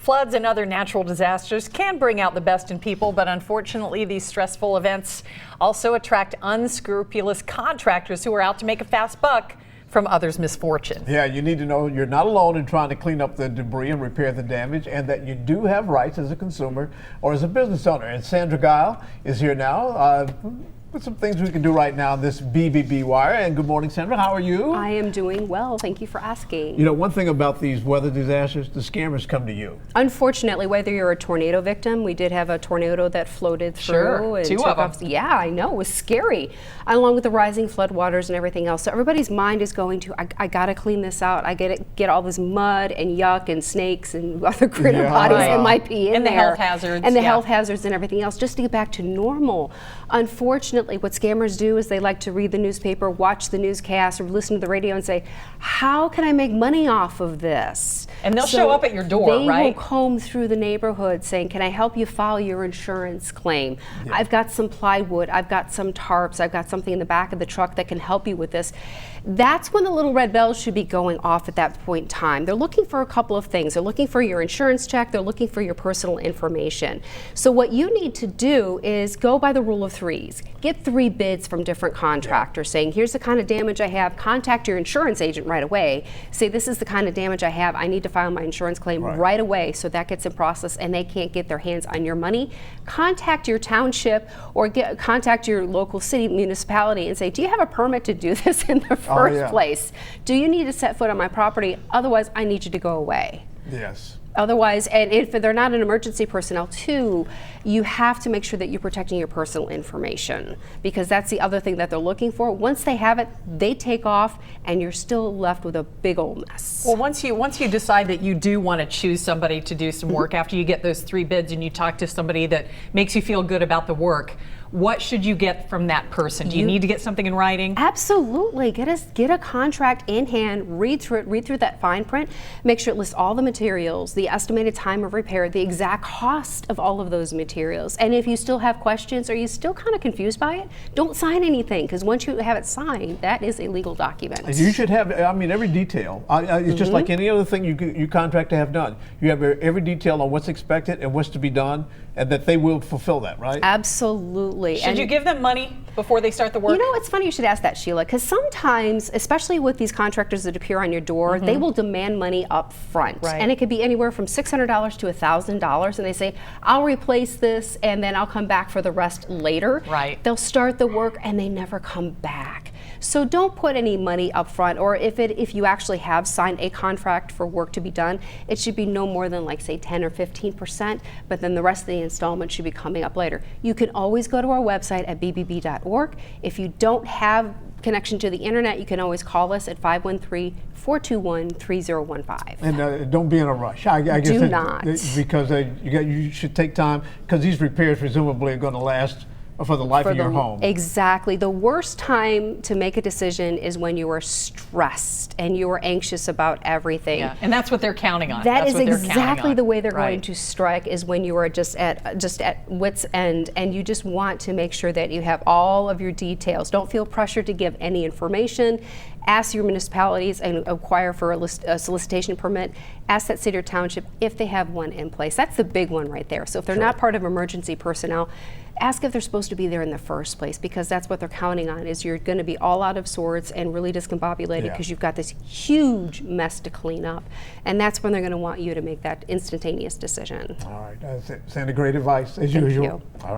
Floods and other natural disasters can bring out the best in people, but unfortunately these stressful events also attract unscrupulous contractors who are out to make a fast buck from others' misfortune. Yeah, you need to know you're not alone in trying to clean up the debris and repair the damage, and that you do have rights as a consumer or as a business owner. And Sandra Guile is here now with some things we can do right now on this BBB wire. And good morning, Sandra. How are you? I am doing well. Thank you for asking. You know, one thing about these weather disasters, the scammers come to you. Unfortunately, whether you're a tornado victim, we did have a tornado that floated through. Sure, and two of them. Yeah, I know. It was scary, along with the rising floodwaters and everything else. So everybody's mind is going to, I got to clean this out. I get all this mud and yuck and snakes and other critter bodies that might be in and there. And the health hazards. And the health hazards and everything else, just to get back to normal. Unfortunately, what scammers do is they like to read the newspaper, watch the newscast, or listen to the radio and say, how can I make money off of this? And they'll show up at your door, right? They will comb through the neighborhood saying, can I help you file your insurance claim? Yeah. I've got some plywood, I've got some tarps, I've got something in the back of the truck that can help you with this. That's when the little red bells should be going off at that point in time. They're looking for a couple of things. They're looking for your insurance check, they're looking for your personal information. So what you need to do is go by the rule of threes. Get 3 bids from different contractors saying, here's the kind of damage I have. Contact your insurance agent right away. Say, this is the kind of damage I have. I need to file my insurance claim right away, so that gets in process and they can't get their hands on your money. Contact your township or contact your local city municipality and say, do you have a permit to do this in the first place? Do you need to set foot on my property? Otherwise, I need you to go away. Yes. Otherwise, and if they're not an emergency personnel too, you have to make sure that you're protecting your personal information, because that's the other thing that they're looking for. Once they have it, they take off and you're still left with a big old mess. Well, once you decide that you do want to choose somebody to do some work, after you get those 3 bids and you talk to somebody that makes you feel good about the work, what should you get from that person? Do you need to get something in writing? Absolutely. Get a contract in hand, read through it, read through that fine print, make sure it lists all the materials, the estimated time of repair, the exact cost of all of those materials. And if you still have questions or you're still kind of confused by it, don't sign anything, because once you have it signed, that is a legal document. You should have, I mean, every detail. It's just like any other thing you contract to have done. You have every detail on what's expected and what's to be done, and that they will fulfill that, right? Absolutely. Should you give them money before they start the work? You know, it's funny you should ask that, Sheila, because sometimes, especially with these contractors that appear on your door, they will demand money up front. Right. And it could be anywhere from $600 to $1,000. And they say, I'll replace this and then I'll come back for the rest later. Right. They'll start the work and they never come back. So don't put any money up front, or if you actually have signed a contract for work to be done, it should be no more than, like, say 10 or 15%, but then the rest of the installment should be coming up later. You can always go to our website at bbb.org. If you don't have connection to the internet, you can always call us at 513-421-3015. And don't be in a rush. I guess do not. Because you should take time, because these repairs presumably are going to last for the life of your home. Exactly. The worst time to make a decision is when you are stressed and you are anxious about everything. Yeah, and that's what they're counting on. That's what exactly the way they're right. going to strike, is when you are just at wit's end, and you just want to make sure that you have all of your details. Don't feel pressured to give any information. Ask your municipalities and inquire for a solicitation permit. Ask that city or township if they have one in place. That's the big one right there. So if they're not part of emergency personnel, ask if they're supposed to be there in the first place, because that's what they're counting on, is you're going to be all out of sorts and really discombobulated because you've got this huge mess to clean up. And that's when they're going to want you to make that instantaneous decision. All right. That's it. Sandra, great advice as usual. Thank you.